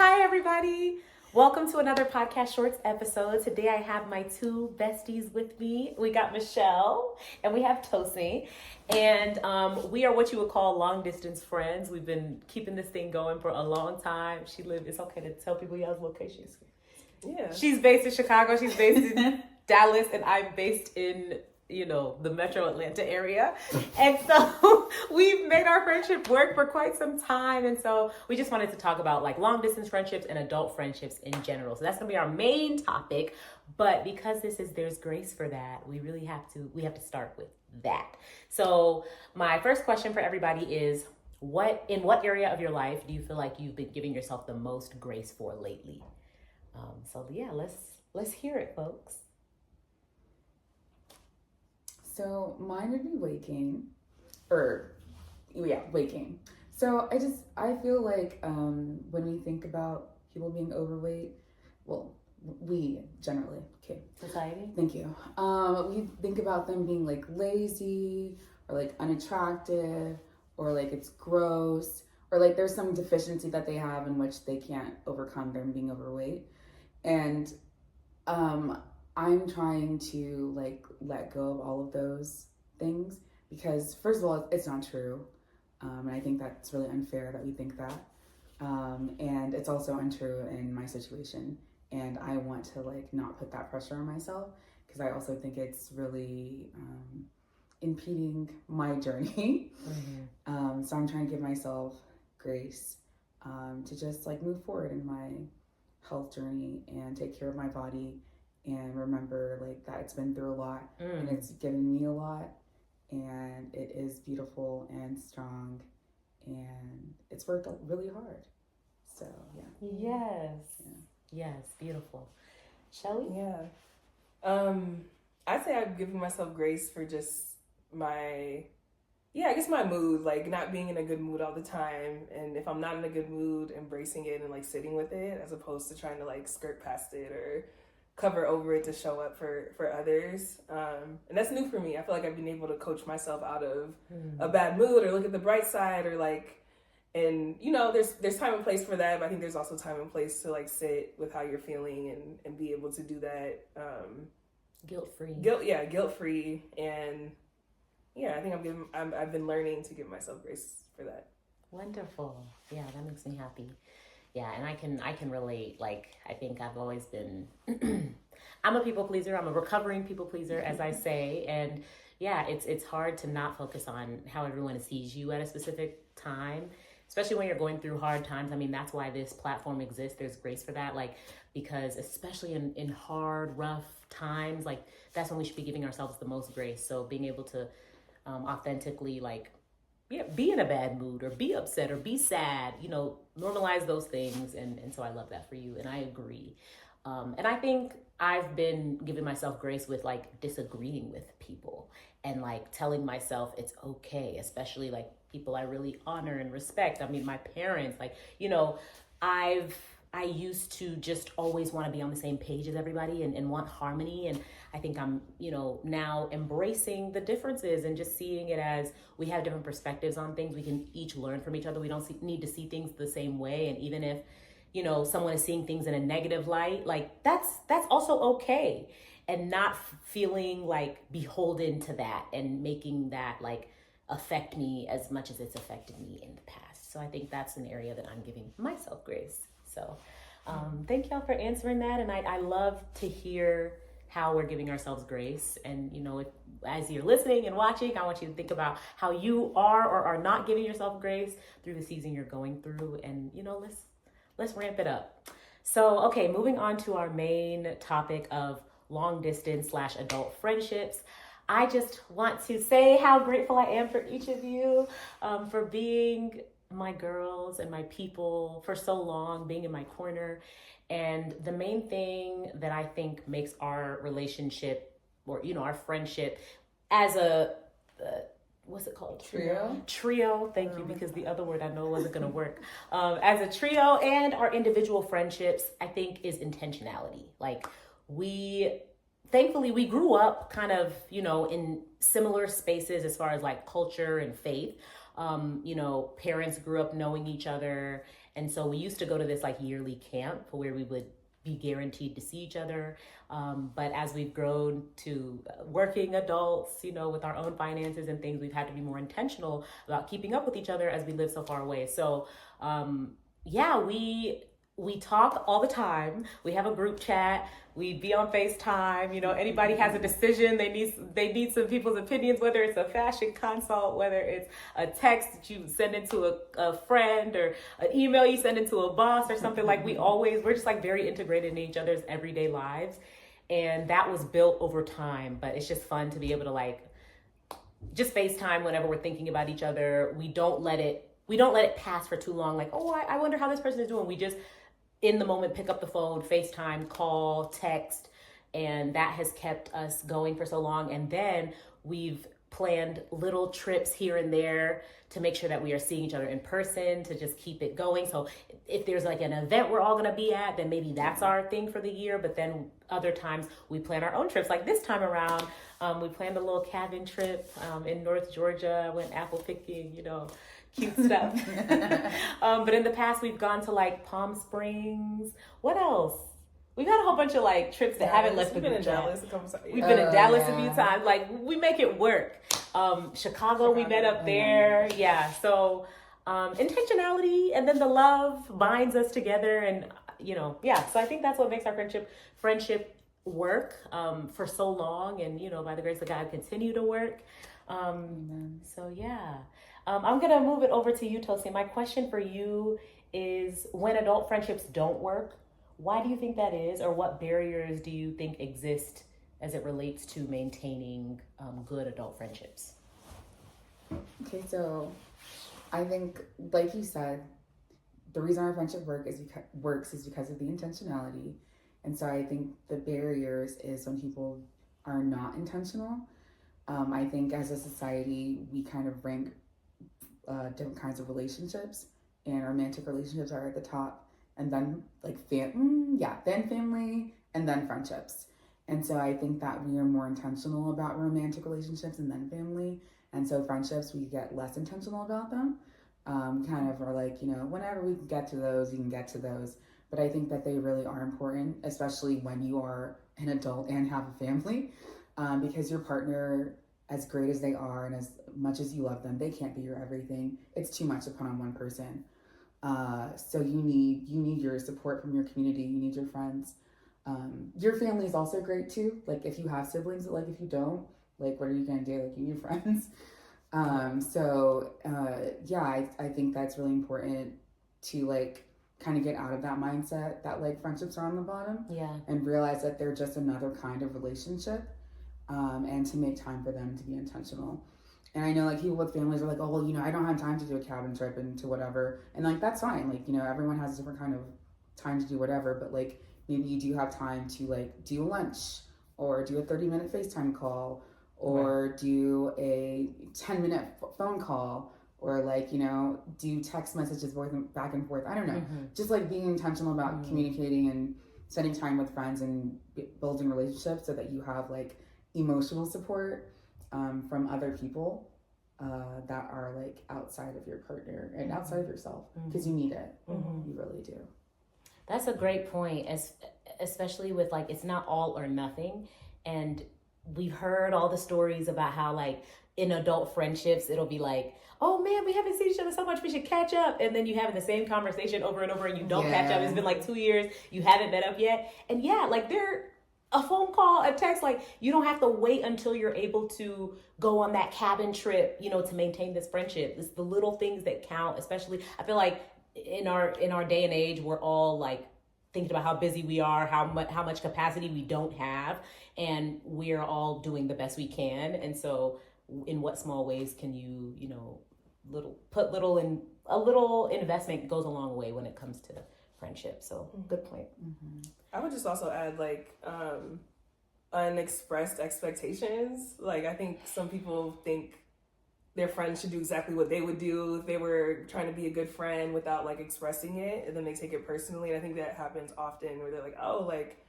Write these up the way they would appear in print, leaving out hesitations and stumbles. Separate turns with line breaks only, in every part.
Hi, everybody. Welcome to another Podcast Shorts episode. Today I have my two besties with me. We got Michelle and we have Tosi. And we are what you would call long distance friends. We've been keeping this thing going for a long time. It's okay to tell people y'all's locations.
Yeah.
She's based in Chicago. She's based in Dallas. And I'm based in the metro Atlanta area. And so we've made our friendship work for quite some time. And so we just wanted to talk about like long distance friendships and adult friendships in general. So that's gonna be our main topic. But because there's grace for that, we have to start with that. So my first question for everybody is in what area of your life do you feel like you've been giving yourself the most grace for lately? Let's hear it, folks.
So mine would be waking. So I feel like when we think about people being overweight, well, we generally, okay.
Society?
Thank you. We think about them being like lazy or like unattractive or like it's gross or like there's some deficiency that they have in which they can't overcome them being overweight. And I'm trying to like let go of all of those things because first of all, it's not true. And I think that's really unfair that we think that. And it's also untrue in my situation. And I want to like not put that pressure on myself because I also think it's really impeding my journey. Mm-hmm. So I'm trying to give myself grace to just like move forward in my health journey and take care of my body and remember like that it's been through a lot and it's given me a lot and it is beautiful and strong and it's worked really hard. So yeah.
Yes, beautiful. Shelly?
Yeah. I'd say I've given myself grace for just my mood, like not being in a good mood all the time. And if I'm not in a good mood, embracing it and like sitting with it as opposed to trying to like skirt past it or cover over it to show up for others. And that's new for me. I feel like I've been able to coach myself out of a bad mood or look at the bright side or like, and there's time and place for that, but I think there's also time and place to like sit with how you're feeling and be able to do that.
Guilt-free.
Guilt-free. And yeah, I think I've been learning to give myself grace for that.
Wonderful. Yeah, that makes me happy. Yeah, and I can relate. Like, I think I've always been, I'm a people pleaser. I'm a recovering people pleaser, as I say. And yeah, it's hard to not focus on how everyone sees you at a specific time, especially when you're going through hard times. I mean, that's why this platform exists. There's grace for that. Like, because especially in hard, rough times, like that's when we should be giving ourselves the most grace. So being able to authentically like, be in a bad mood or be upset or be sad, normalize those things. And so I love that for you. And I agree. And I think I've been giving myself grace with like disagreeing with people and like telling myself it's okay, especially like people I really honor and respect. I mean, my parents, like, I used to just always want to be on the same page as everybody and want harmony. And I think I'm, now embracing the differences and just seeing it as we have different perspectives on things. We can each learn from each other. We don't need to see things the same way. And even if, someone is seeing things in a negative light, like that's also okay. And not feeling like beholden to that and making that like affect me as much as it's affected me in the past. So I think that's an area that I'm giving myself grace. So thank y'all for answering that. And I love to hear how we're giving ourselves grace. And, as you're listening and watching, I want you to think about how you are or are not giving yourself grace through the season you're going through. And, let's ramp it up. So, okay, moving on to our main topic of long distance / adult friendships. I just want to say how grateful I am for each of you for being my girls and my people for so long, being in my corner. And the main thing that I think makes our relationship or, our friendship as a, what's it called? Trio. Thank you, because the other word I know wasn't going to work. As a trio and our individual friendships, I think is intentionality. Like thankfully we grew up kind of, in similar spaces as far as like culture and faith. Parents grew up knowing each other. And so we used to go to this like yearly camp where we would be guaranteed to see each other. But as we've grown to working adults, you know, with our own finances and things, we've had to be more intentional about keeping up with each other as we live so far away. So, yeah, we talk all the time. We have a group chat. We be on FaceTime. You know, anybody has a decision, they need some people's opinions, whether it's a fashion consult, whether it's a text that you send into a friend, or an email you send into a boss or something. Like we're just like very integrated in each other's everyday lives. And that was built over time, but it's just fun to be able to like just FaceTime whenever we're thinking about each other. We don't let it pass for too long. Like, oh, I wonder how this person is doing. We just in the moment pick up the phone, FaceTime, call, text, and that has kept us going for so long. And then we've planned little trips here and there to make sure that we are seeing each other in person, to just keep it going. So if there's like an event we're all gonna be at, then maybe that's our thing for the year. But then other times we plan our own trips. Like this time around, we planned a little cabin trip in North Georgia, went apple picking, you know, cute stuff. But in the past, we've gone to like Palm Springs. What else? We've had a whole bunch of like trips that haven't left the
We've been in
group chat.
Dallas a couple times.
We've been in Dallas a few times. Like we make it work. Chicago, we met up there. Yeah. So intentionality, and then the love binds us together, and you know, yeah. So I think that's what makes our friendship work for so long, and you know, by the grace of God, continue to work. So yeah. I'm gonna move it over to you, Tosi. My question for you is, when adult friendships don't work, why do you think that is, or what barriers do you think exist as it relates to maintaining good adult friendships?
Okay, so I think, like you said, the reason our friendship works is because of the intentionality. And so I think the barriers is when people are not intentional. I think as a society, we kind of rank different kinds of relationships, and romantic relationships are at the top, and then like then family, and then friendships. And so I think that we are more intentional about romantic relationships and then family, and so friendships, we get less intentional about them. Kind of are like, you know, whenever we can get to those, you can get to those. But I think that they really are important, especially when you are an adult and have a family, because your partner, as great as they are and as much as you love them, they can't be your everything. It's too much to put on one person. So you need your support from your community. You need your friends. Your family is also great too. Like if you have siblings, like if you don't, like what are you gonna do? Like you need friends. I think that's really important to like kind of get out of that mindset that like friendships are on the bottom.
Yeah.
And realize that they're just another kind of relationship. And to make time for them to be intentional. And I know like people with families are like, oh, well, you know, I don't have time to do a cabin trip and to whatever. And like, that's fine. Like, you know, everyone has a different kind of time to do whatever, but like maybe you do have time to like do lunch or do a 30-minute FaceTime call or do a 10-minute phone call or like, you know, do text messages back and forth. I don't know.
Mm-hmm.
Just like being intentional about communicating and spending time with friends and building relationships so that you have like emotional support from other people that are like outside of your partner and outside of yourself, because you need it. You really do.
That's a great point, especially with like, it's not all or nothing. And we've heard all the stories about how like in adult friendships, it'll be like, oh man, we haven't seen each other so much, we should catch up. And then you having the same conversation over and over and you don't catch up. It's been like 2 years, you haven't met up yet. And yeah, like a phone call, a text, like you don't have to wait until you're able to go on that cabin trip, you know, to maintain this friendship. It's the little things that count, especially I feel like in our day and age, we're all like thinking about how busy we are, how much capacity we don't have, and we're all doing the best we can. And so in what small ways can you, you know, a little investment goes a long way when it comes to friendship. So good point.
I would just also add like unexpressed expectations. Like I think some people think their friends should do exactly what they would do if they were trying to be a good friend without like expressing it, and then they take it personally. And I think that happens often where they're like, oh, like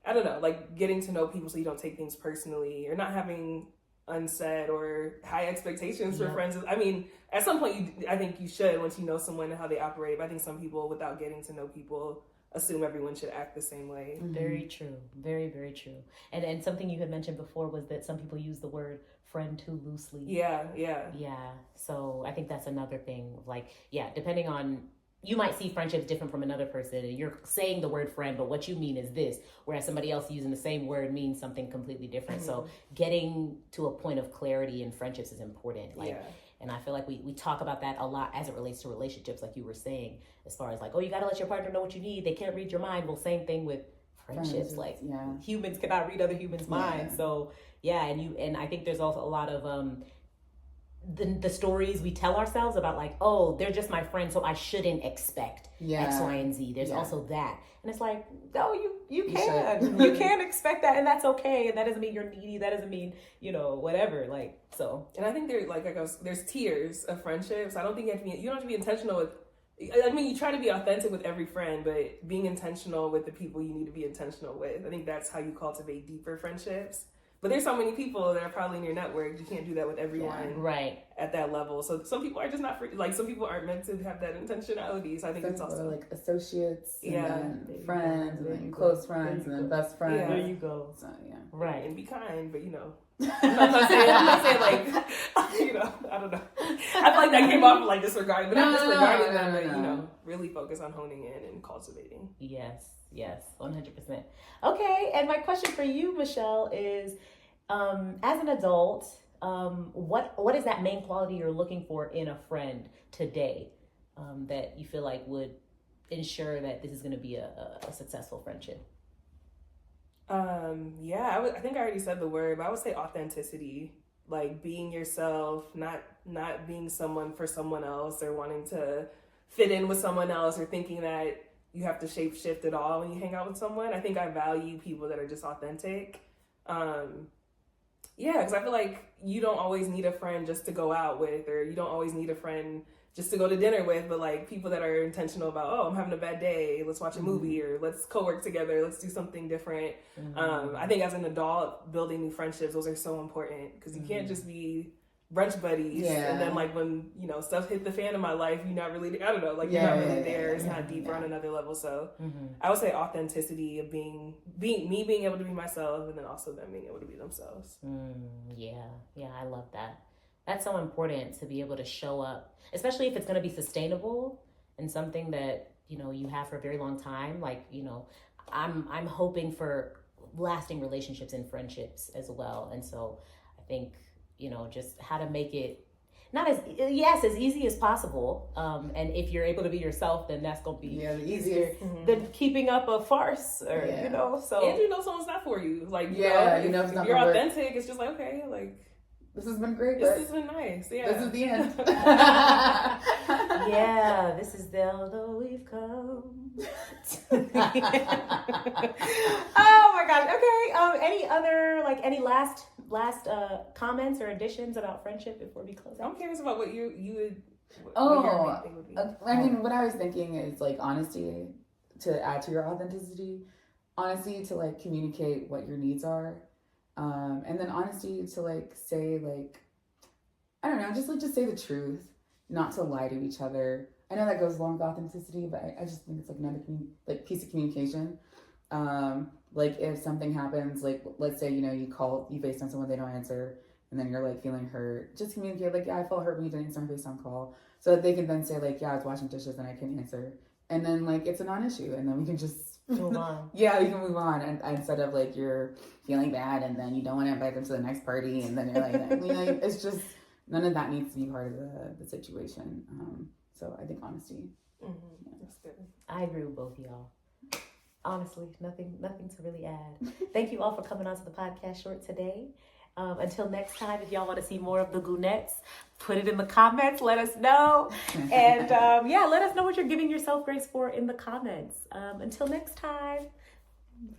I don't know, like getting to know people so you don't take things personally, or not having unsaid or high expectations for
Yeah.
friends. I mean, at some point, I think you should once you know someone and how they operate. But I think some people, without getting to know people, assume everyone should act the same way.
Very true. Very, very true. And something you had mentioned before was that some people use the word friend too loosely.
Yeah.
Yeah. So I think that's another thing. Like, yeah, depending on, you might see friendships different from another person, and you're saying the word friend, but what you mean is this, whereas somebody else using the same word means something completely different. So getting to a point of clarity in friendships is important. Like, and I feel like we talk about that a lot as it relates to relationships, like you were saying, as far as like, oh, you got to let your partner know what you need. They can't read your mind. Well, same thing with friendships. Like, humans cannot read other humans' minds. So and I think there's also a lot of the stories we tell ourselves about, like, oh, they're just my friend, so I shouldn't expect X, Y, and Z. There's also that. And it's like, no, you can. You can expect that, and that's okay. And that doesn't mean you're needy. That doesn't mean, whatever. Like, so.
And I think there's tiers of friendships. I don't think you don't have to be intentional with, I mean, you try to be authentic with every friend, but being intentional with the people you need to be intentional with. I think that's how you cultivate deeper friendships. But there's so many people that are probably in your network. You can't do that with everyone at that level. So some people are just not some people aren't meant to have that intentionality. So I think it's also
like associates, and then friends, and then close friends, and then best friends.
Yeah. There you go.
So
right.
And be kind, but I'm not saying like I don't know. I feel like that came off like disregarding, but not disregarding them, but really focus on honing in and cultivating.
Yes, 100%. Okay, and my question for you, Michelle, is as an adult, what is that main quality you're looking for in a friend today that you feel like would ensure that this is going to be a successful friendship?
I think I already said the word, but I would say authenticity, like being yourself, not being someone for someone else or wanting to fit in with someone else or thinking that you have to shape shift at all when you hang out with someone. I think I value people that are just authentic. Because I feel like you don't always need a friend just to go out with, or you don't always need a friend just to go to dinner with, but like people that are intentional about, oh, I'm having a bad day, let's watch a movie, or let's co-work together, let's do something different. I think as an adult, building new friendships, those are so important, because you can't just be brunch buddies and then like when stuff hit the fan in my life, you're not really, I don't know, like you're not really there. It's not deeper on another level. So I would say authenticity of being able to be myself, and then also them being able to be themselves.
I love that. That's so important, to be able to show up, especially if it's going to be sustainable and something that you have for a very long time. Like I'm hoping for lasting relationships and friendships as well, and so I think just how to make it not as easy as possible. And if you're able to be yourself, then that's going to be easier than keeping up a farce or, so.
And someone's not for you. Like, if you're authentic, it's just like, okay, like.
This has been great.
This has been nice. Yeah.
This is the end.
This is the although we've come. Oh my gosh. Okay. Any last comments or additions about friendship before we close out?
I'm curious about what you would.
I mean, what I was thinking is like honesty, to add to your authenticity, honesty to like communicate what your needs are. And then honesty to like say like, I don't know, just say the truth, not to lie to each other. I know that goes along with authenticity, but I just think it's like another piece of communication. Like if something happens, like let's say, you call, you FaceTime someone, they don't answer, and then you're like feeling hurt, just communicate like, I felt hurt when you didn't answer my FaceTime call. So that they can then say like, I was washing dishes and I couldn't answer. And then like, it's a non-issue, and then we can just
move on.
We can move on, and instead of like you're feeling bad and then you don't want to invite them to the next party, and then you're like, it's just none of that needs to be part of the situation. So I think honesty.
That's good.
I agree with both of y'all. Honestly, nothing to really add. Thank you all for coming onto the podcast short today. Until next time, if y'all want to see more of the Goonettes, put it in the comments. Let us know. And let us know what you're giving yourself grace for in the comments. Until next time.